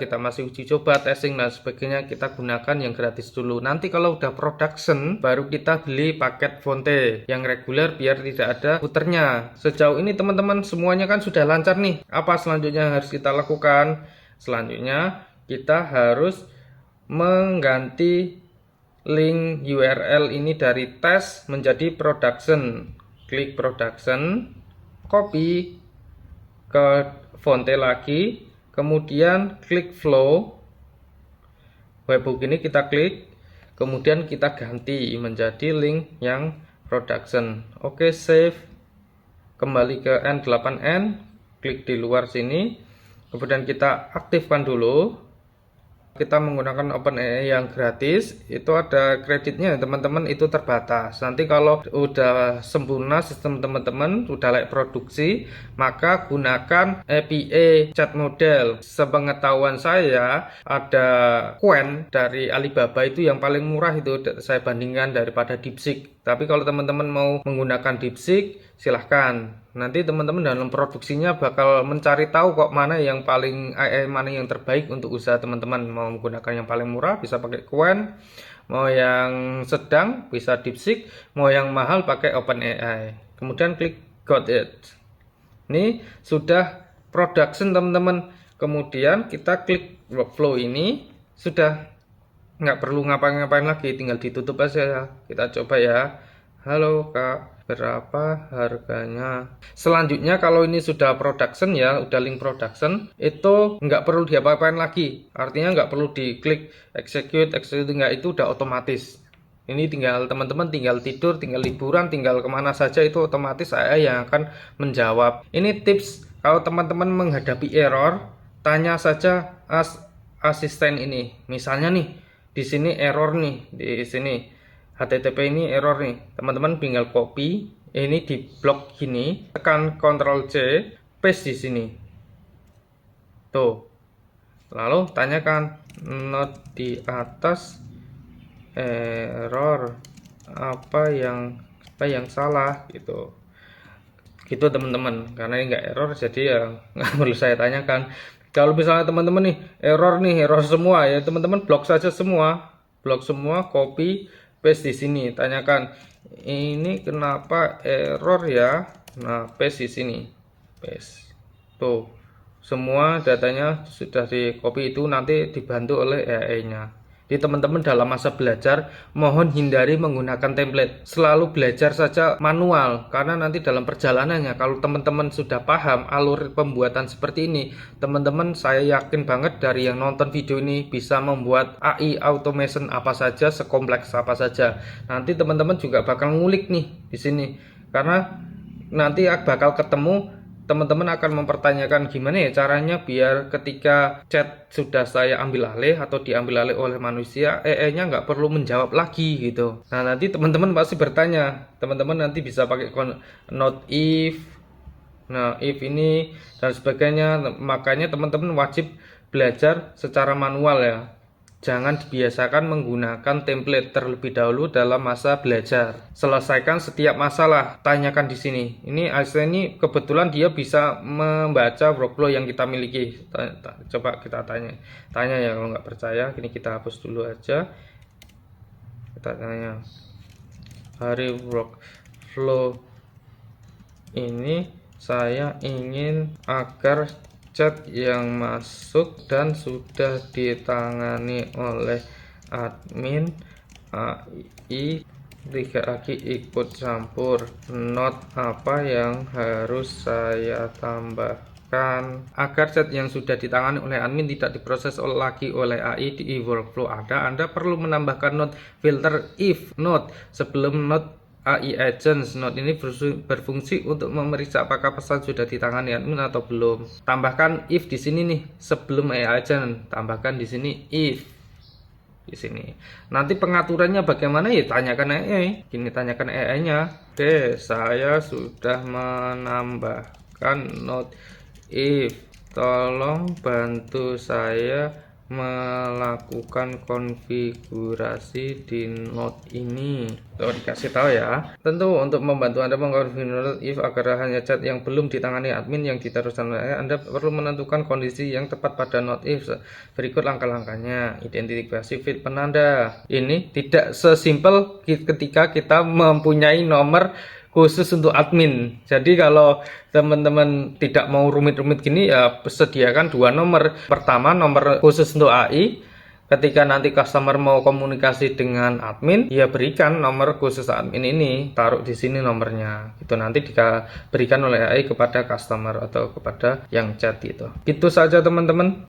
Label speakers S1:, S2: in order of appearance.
S1: kita masih uji coba, testing dan sebagainya, kita gunakan yang gratis dulu. Nanti kalau udah production baru kita beli paket Fonte yang reguler biar tidak ada puternya. Sejauh ini teman-teman semuanya kan sudah lancar nih. Apa selanjutnya yang harus kita lakukan? Selanjutnya kita harus mengganti link URL ini dari tes menjadi production. Klik production, copy ke Fonte lagi, kemudian klik flow webhook ini kita klik, kemudian kita ganti menjadi link yang production. Oke, save, kembali ke N8N, klik di luar sini, kemudian kita aktifkan dulu. Kita menggunakan OpenAI yang gratis, itu ada kreditnya teman-teman, itu terbatas. Nanti kalau udah sempurna sistem teman-teman, udah layak produksi, maka gunakan API chat model. Sepengetahuan saya ada Qwen dari Alibaba itu yang paling murah, itu saya bandingkan daripada DeepSeek. Tapi kalau teman-teman mau menggunakan DeepSeek, silahkan. Nanti teman-teman dalam produksinya bakal mencari tahu kok mana yang paling mana yang terbaik untuk usaha teman-teman. Mau menggunakan yang paling murah bisa pakai Qwen, mau yang sedang bisa DeepSeek, mau yang mahal pakai OpenAI. Kemudian klik got it. Ini sudah production teman-teman. Kemudian kita klik workflow ini, sudah nggak perlu ngapain-ngapain lagi, tinggal ditutup aja. Kita coba ya. Halo Kak, berapa harganya? Selanjutnya kalau ini sudah production ya, udah link production, itu nggak perlu diapa-apain lagi. Artinya nggak perlu diklik execute nggak, itu udah otomatis. Ini tinggal teman-teman tinggal tidur, tinggal liburan, tinggal kemana saja itu otomatis saya yang akan menjawab. Ini tips kalau teman-teman menghadapi error, tanya saja asisten ini. Misalnya nih, di sini error nih, di sini HTTP ini error nih, teman-teman tinggal copy ini di blok gini, tekan Ctrl C, paste di sini tuh, lalu tanyakan note di atas error apa yang salah gitu teman-teman. Karena ini nggak error jadi ya nggak perlu saya tanyakan. Kalau misalnya teman-teman nih error semua ya, teman-teman blok saja semua, copy paste di sini, tanyakan ini kenapa error ya. Nah, paste di sini, paste tuh, semua datanya sudah di copy, itu nanti dibantu oleh AI-nya. Jadi teman-teman dalam masa belajar mohon hindari menggunakan template, selalu belajar saja manual, karena nanti dalam perjalanannya kalau teman-teman sudah paham alur pembuatan seperti ini, teman-teman saya yakin banget dari yang nonton video ini bisa membuat AI automation apa saja, sekompleks apa saja. Nanti teman-teman juga bakal ngulik nih di sini, karena nanti bakal ketemu, teman-teman akan mempertanyakan gimana ya caranya biar ketika chat sudah saya ambil alih atau diambil alih oleh manusia, AI-nya nggak perlu menjawab lagi gitu. Nah, nanti teman-teman pasti bertanya, teman-teman nanti bisa pakai not if, nah if ini dan sebagainya. Makanya teman-teman wajib belajar secara manual ya. Jangan dibiasakan menggunakan template terlebih dahulu dalam masa belajar. Selesaikan setiap masalah, tanyakan di sini. Ini Einstein ini kebetulan dia bisa membaca workflow yang kita miliki. Coba kita tanya ya, kalau nggak percaya. Ini kita hapus dulu aja. Kita tanya, hari workflow ini saya ingin agar chat yang masuk dan sudah ditangani oleh admin AI tidak lagi ikut campur. Note apa yang harus saya tambahkan agar chat yang sudah ditangani oleh admin tidak diproses lagi oleh AI di workflow Anda perlu menambahkan note filter if note sebelum note AI agents. Note ini berfungsi untuk memeriksa apakah pesan sudah ditangani admin atau belum. Tambahkan if di sini nih, sebelum AI agent. Tambahkan di sini if di sini. Nanti pengaturannya bagaimana ya, tanyakan AI. Gini, tanyakan AI-nya. Oke, saya sudah menambahkan note if. Tolong bantu saya melakukan konfigurasi di node ini. Tuh, dikasih tahu ya. Tentu untuk membantu Anda mengkonfigurasi node if agar hanya chat yang belum ditangani admin yang diteruskan, Anda perlu menentukan kondisi yang tepat pada node if. Berikut langkah-langkahnya. Identifikasi field penanda. Ini tidak sesimpel ketika kita mempunyai nomor khusus untuk admin. Jadi kalau teman-teman tidak mau rumit-rumit gini, ya sediakan dua nomor. Pertama, nomor khusus untuk AI. Ketika nanti customer mau komunikasi dengan admin, ya berikan nomor khusus admin ini, taruh di sini nomornya. Itu nanti diberikan oleh AI kepada customer atau kepada yang chat itu. Itu saja teman-teman.